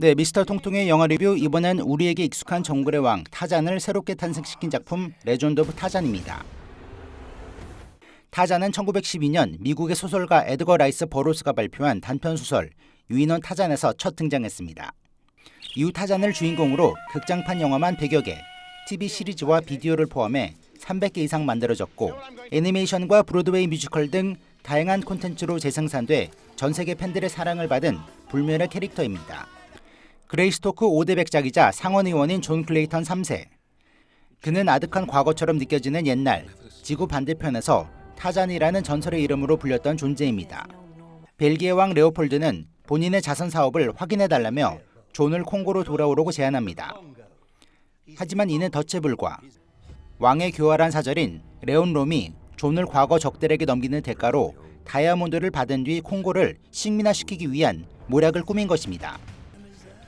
네, 미스터 통통의 영화 리뷰, 이번엔 우리에게 익숙한 정글의 왕 타잔을 새롭게 탄생시킨 작품 레전드 오브 타잔입니다. 타잔은 1912년 미국의 소설가 에드거 라이스 버로스가 발표한 단편소설 유인원 타잔에서 첫 등장했습니다. 이후 타잔을 주인공으로 극장판 영화만 100여 개, TV 시리즈와 비디오를 포함해 300개 이상 만들어졌고 애니메이션과 브로드웨이 뮤지컬 등 다양한 콘텐츠로 재생산돼 전 세계 팬들의 사랑을 받은 불멸의 캐릭터입니다. 그레이스토크 5대 백작이자 상원의원인 존 클레이턴 3세. 그는 아득한 과거처럼 느껴지는 옛날, 지구 반대편에서 타잔이라는 전설의 이름으로 불렸던 존재입니다. 벨기에 왕 레오폴드는 본인의 자선 사업을 확인해달라며 존을 콩고로 돌아오라고 제안합니다. 하지만 이는 덫에 불과. 왕의 교활한 사절인 레온 롬이 존을 과거 적들에게 넘기는 대가로 다이아몬드를 받은 뒤 콩고를 식민화시키기 위한 모략을 꾸민 것입니다.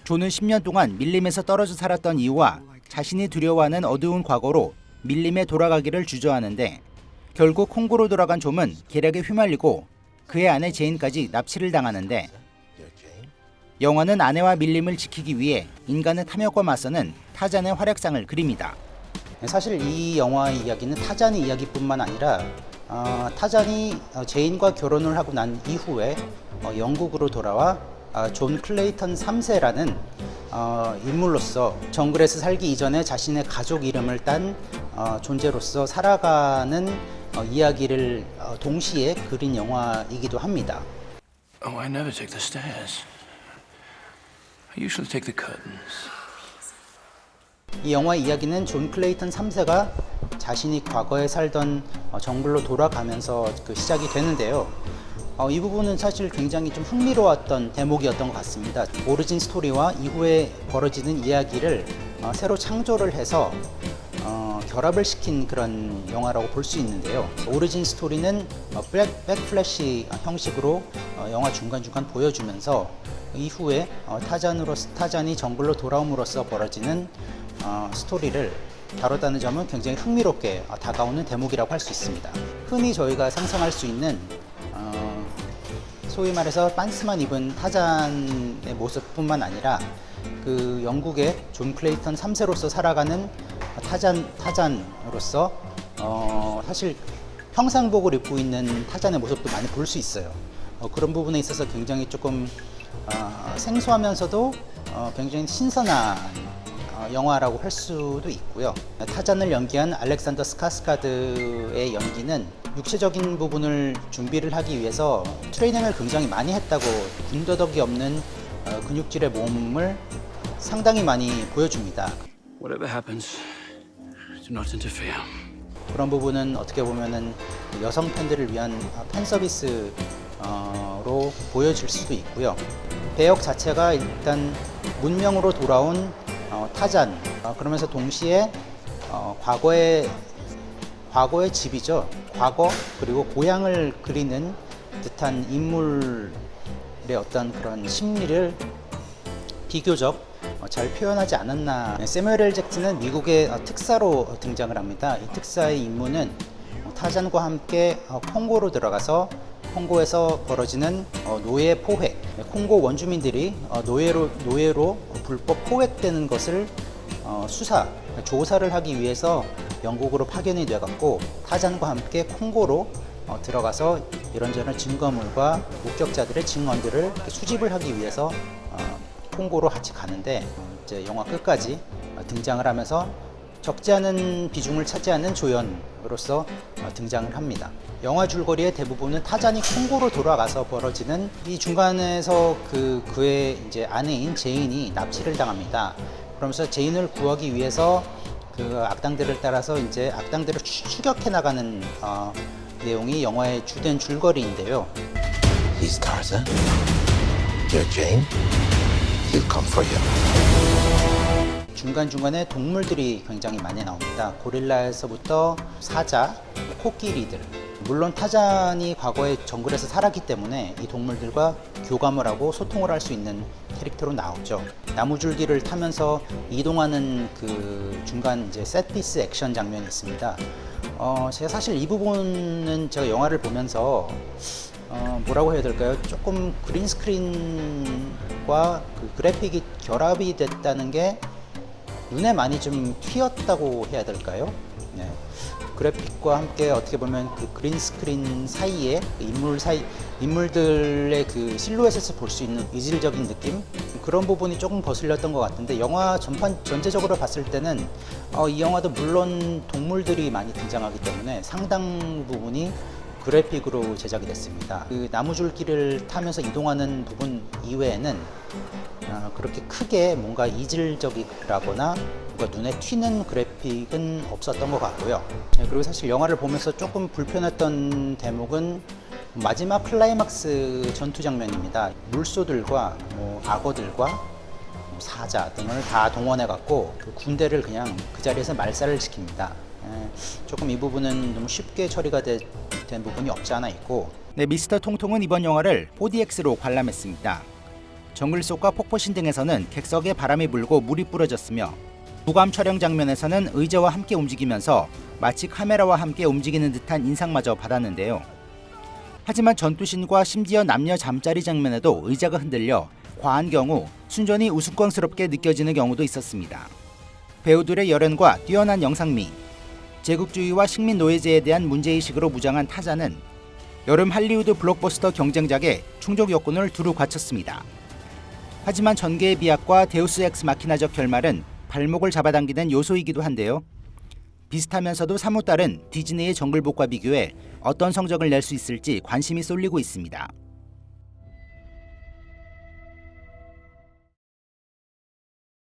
존은 10년 동안 밀림에서 떨어져 살았던 이유와 자신이 두려워하는 어두운 과거로 밀림에 돌아가기를 주저하는데 결국 콩고로 돌아간 존은 계략에 휘말리고 그의 아내 제인까지 납치를 당하는데 영화는 아내와 밀림을 지키기 위해 인간의 탐욕과 맞서는 타잔의 활약상을 그립니다. 사실 이 영화의 이야기는 타잔의 이야기뿐만 아니라 타잔이 제인과 결혼을 하고 난 이후에 영국으로 돌아와 존 클레이턴 3세라는 인물로서 정글에서 살기 이전에 자신의 가족 이름을 딴 존재로서 살아가는 이야기를 동시에 그린 영화이기도 합니다. Oh, I never take the stairs. I usually take the curtains. 이 영화의 이야기는 존 클레이턴 3세가 자신이 과거에 살던 정글로 돌아가면서 시작이 되는데요. 이 부분은 사실 굉장히 좀 흥미로웠던 대목이었던 것 같습니다. 오리진 스토리와 이후에 벌어지는 이야기를 새로 창조를 해서 결합을 시킨 그런 영화라고 볼 수 있는데요. 오리진 스토리는 백플래시 형식으로 영화 중간중간 보여주면서 이후에 타잔이 정글로 돌아옴으로써 벌어지는 스토리를 다뤘다는 점은 굉장히 흥미롭게 다가오는 대목이라고 할 수 있습니다. 흔히 저희가 상상할 수 있는 소위 말해서 빤스만 입은 타잔의 모습뿐만 아니라 그 영국의 존 클레이턴 3세로서 살아가는 타잔으로서 사실 평상복을 입고 있는 타잔의 모습도 많이 볼 수 있어요. 그런 부분에 있어서 굉장히 조금 생소하면서도 굉장히 신선한 영화라고 할 수도 있고요. 타잔을 연기한 알렉산더 스카스가드의 연기는 육체적인 부분을 준비를 하기 위해서 트레이닝을 굉장히 많이 했다고 군더더기 없는 근육질의 몸을 상당히 많이 보여줍니다. Whatever happens, do not interfere. 그런 부분은 어떻게 보면은 여성 팬들을 위한 팬 서비스로 보여질 수도 있고요. 배역 자체가 일단 문명으로 돌아온 타잔, 그러면서 동시에 과거의 집이죠. 과거 그리고 고향을 그리는 듯한 인물의 어떤 그런 심리를 비교적 잘 표현하지 않았나. 세뮤엘 L. 잭슨은 미국의 특사로 등장을 합니다. 이 특사의 임무는 타잔과 함께 콩고로 들어가서 콩고에서 벌어지는 노예 포획, 콩고 원주민들이 노예로 불법 포획되는 것을 조사를 하기 위해서 영국으로 파견이 되었고 타잔과 함께 콩고로 들어가서 이런저런 증거물과 목격자들의 증언들을 수집을 하기 위해서 콩고로 같이 가는데 이제 영화 끝까지 등장을 하면서 적지 않은 비중을 차지하는 조연으로서 등장을 합니다. 영화 줄거리의 대부분은 타잔이 콩고로 돌아가서 벌어지는 이 중간에서 그의 이제 아내인 제인이 납치를 당합니다. 그러면서 제인을 구하기 위해서 그 악당들을 따라서 이제 악당들을 추격해 나가는 내용이 영화의 주된 줄거리인데요. He's Tarzan. You're Jane. He'll come for you. 중간중간에 동물들이 굉장히 많이 나옵니다. 고릴라에서부터 사자, 코끼리들. 물론 타잔이 과거에 정글에서 살았기 때문에 이 동물들과 교감을 하고 소통을 할 수 있는 캐릭터로 나오죠. 나무줄기를 타면서 이동하는 그 중간 이제 셋피스 액션 장면이 있습니다. 제가 사실 이 부분은 제가 영화를 보면서 뭐라고 해야 될까요? 조금 그린 스크린과 그 그래픽이 결합이 됐다는 게 눈에 많이 좀 튀었다고 해야 될까요? 네. 그래픽과 함께 어떻게 보면 그 그린 스크린 사이에 인물들의 그 실루엣에서 볼 수 있는 이질적인 느낌, 그런 부분이 조금 거슬렸던 것 같은데, 영화 전체적으로 봤을 때는 이 영화도 물론 동물들이 많이 등장하기 때문에 상당 부분이 그래픽으로 제작이 됐습니다. 그 나무줄기를 타면서 이동하는 부분 이외에는 그렇게 크게 뭔가 이질적이라거나 뭔가 눈에 튀는 그래픽은 없었던 것 같고요. 그리고 사실 영화를 보면서 조금 불편했던 대목은 마지막 클라이막스 전투 장면입니다. 물소들과 악어들과 사자 등을 다 동원해 갖고 그 군대를 그냥 그 자리에서 말살을 시킵니다. 조금 이 부분은 너무 쉽게 처리가 된 부분이 없지 않아 있고. 네, 미스터 통통은 이번 영화를 4DX로 관람했습니다. 정글 속과 폭포신 등에서는 객석에 바람이 불고 물이 뿌려졌으며, 부감 촬영 장면에서는 의자와 함께 움직이면서 마치 카메라와 함께 움직이는 듯한 인상마저 받았는데요. 하지만 전투신과 심지어 남녀 잠자리 장면에도 의자가 흔들려 과한 경우 순전히 우스꽝스럽게 느껴지는 경우도 있었습니다. 배우들의 열연과 뛰어난 영상미, 제국주의와 식민 노예제에 대한 문제의식으로 무장한 타자는 여름 할리우드 블록버스터 경쟁작에 충족 요건을 두루 갖췄습니다. 하지만 전개의 비약과 데우스 엑스 마키나적 결말은 발목을 잡아당기는 요소이기도 한데요. 비슷하면서도 사뭇 다른 디즈니의 정글북과 비교해 어떤 성적을 낼 수 있을지 관심이 쏠리고 있습니다.